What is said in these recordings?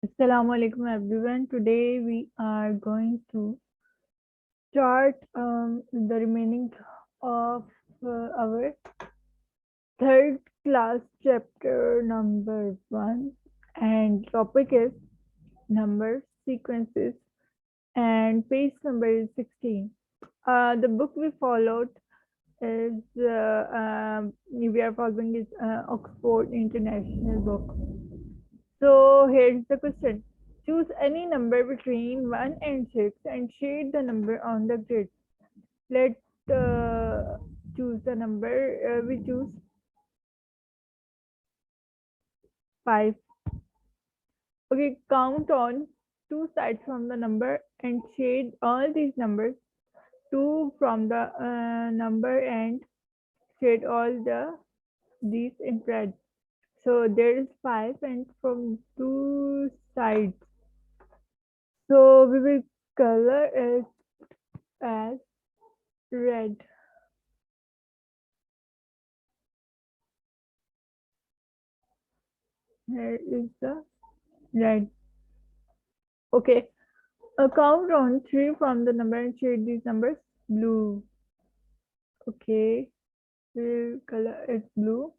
Assalamu alaikum everyone. Today we are going to start the remaining of our third class chapter number 1, and topic is number sequences, and page number is 16. The book we followed is we are following is Oxford International Book. So here's the question. Choose any number between 1 and 6 and shade the number on the grid. Let's choose the number. We choose 5. Okay, count on two sides from the number and shade all these numbers. 2 from the number and shade all these in red. So there is 5 and from two sides. So we will color it as red. Here is the red. Okay. Count on 3 from the number and shade these numbers blue. Okay. We'll color it blue.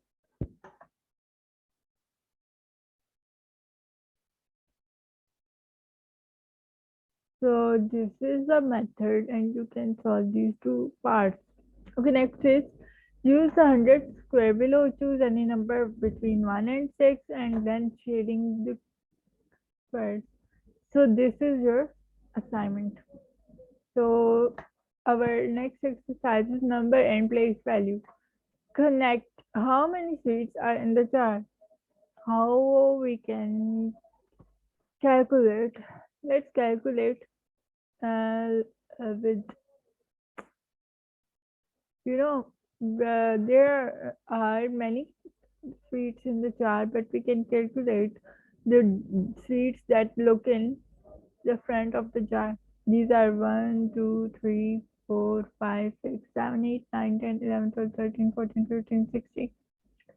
So this is the method and you can solve these two parts. Okay, next is use the 100 square below. Choose any number between 1 and 6 and then shading the squares. So this is your assignment. So our next exercise is number and place value. Connect how many seeds are in the jar. How we can calculate? Let's calculate with you know there are many seeds in the jar, but we can calculate the seeds that look in the front of the jar. These are 1, 2, 3, 4, 5, 6, 7, 8, 9, 10, 11, 12, 13, 14, 15, 16,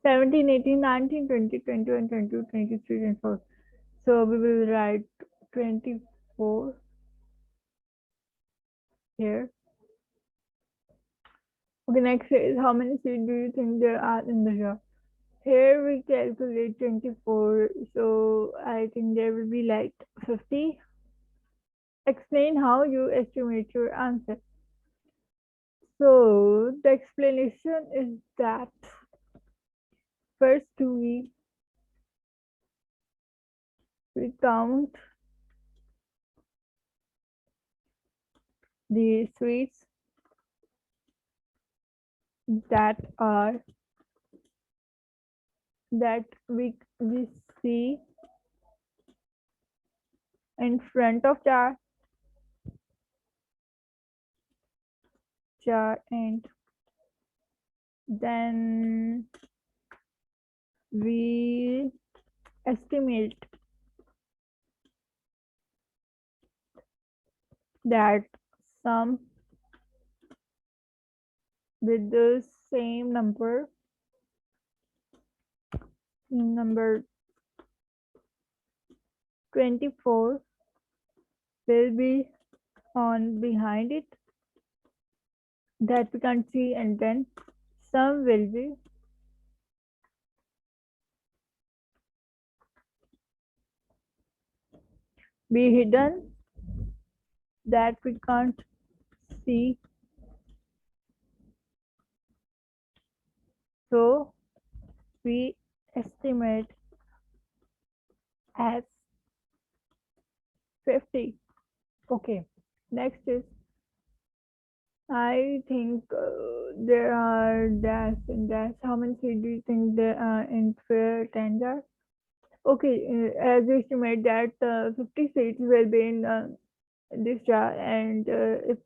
17, 18, 19, 20, 21, 22, 23, 24. So we will write 24 here. Okay, next is how many seeds do you think there are in the jar? Here we calculate 24, so I think there will be like 50. Explain how you estimate your answer. So the explanation is that first we count the sweets that are that we see in front of jar, and then we estimate that sum with the same number 24 will be on behind it that we can't see, and then some will be hidden that we can't see. So we estimate as 50. Okay, next is I think there are dash and dash. How many seeds do you think there are in fair tender? Okay, as we estimate that 50 seeds will be in this jar, and if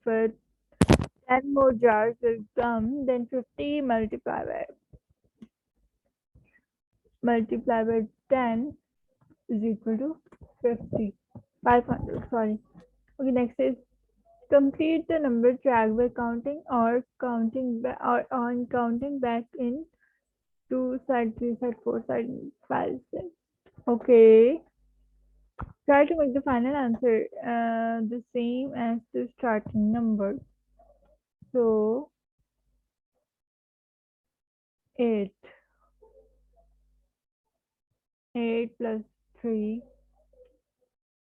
10 more jars will come, then 50 multiplied by 10 is equal to 50. 500, sorry. Okay, next is complete the number track by counting or counting back in 2 side, 3 side, 4 side, 5 side. Okay, Try to make the final answer the same as the starting number. So 8. 8 plus 3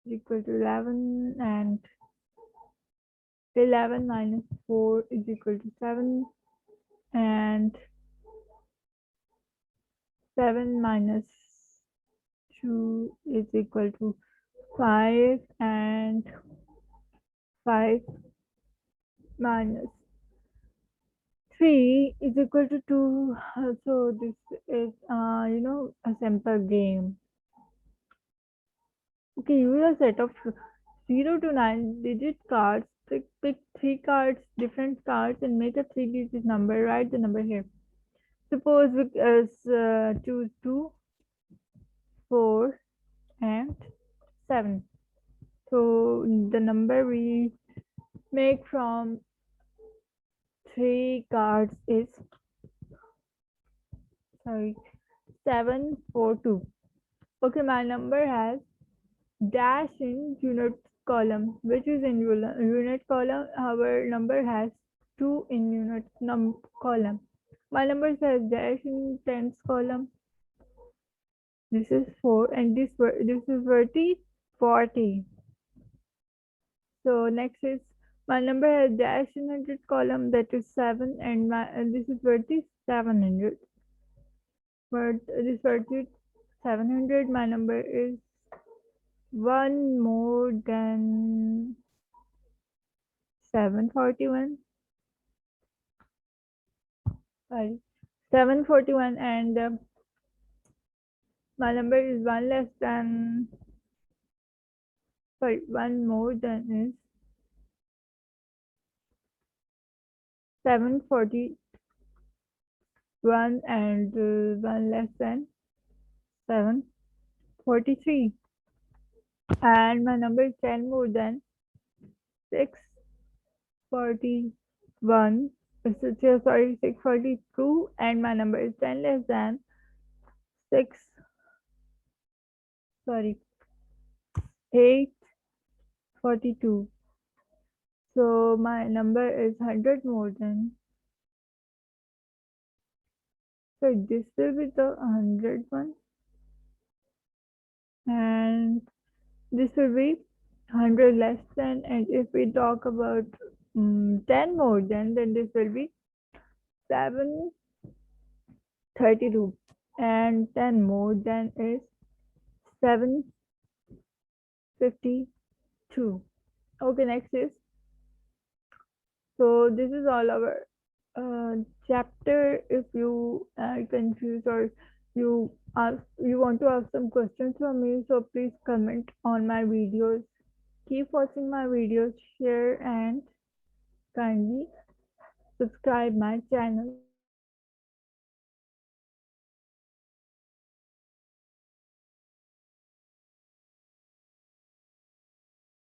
is equal to 11, and 11 minus 4 is equal to 7, and 7 minus 2 is equal to 5, and 5 minus 3 is equal to 2. So this is a simple game. Okay, use a set of 0 to 9 digit cards. Pick three cards, different cards, and make a 3-digit number. Write the number here. Suppose we choose 2, 4, and 7. So the number we make from three cards is, sorry, 742. Okay, my number has dash in unit column, which is in unit column. Our number has 2 in unit column. My number says dash in tens column. This is 4, and this is 40. So next is my number has dash in hundred column, that is 7, and this is 700. But this 700, my number is one more than 741. Sorry, 741, and my number is one less than, sorry, one more than is 741, and one less than 743, and my number is 10 more than 641. Sorry, 642, and my number is 10 less than 6, sorry, 842. So my number is 100 more than, so this will be the 100 one, and this will be 100 less than, and if we talk about 10 more than, then this will be 732, and 10 more than is 752. Okay, next is, so this is all our chapter. If you are confused, or you want to ask some questions from me, so please comment on my videos. Keep watching my videos, share, and kindly subscribe my channel.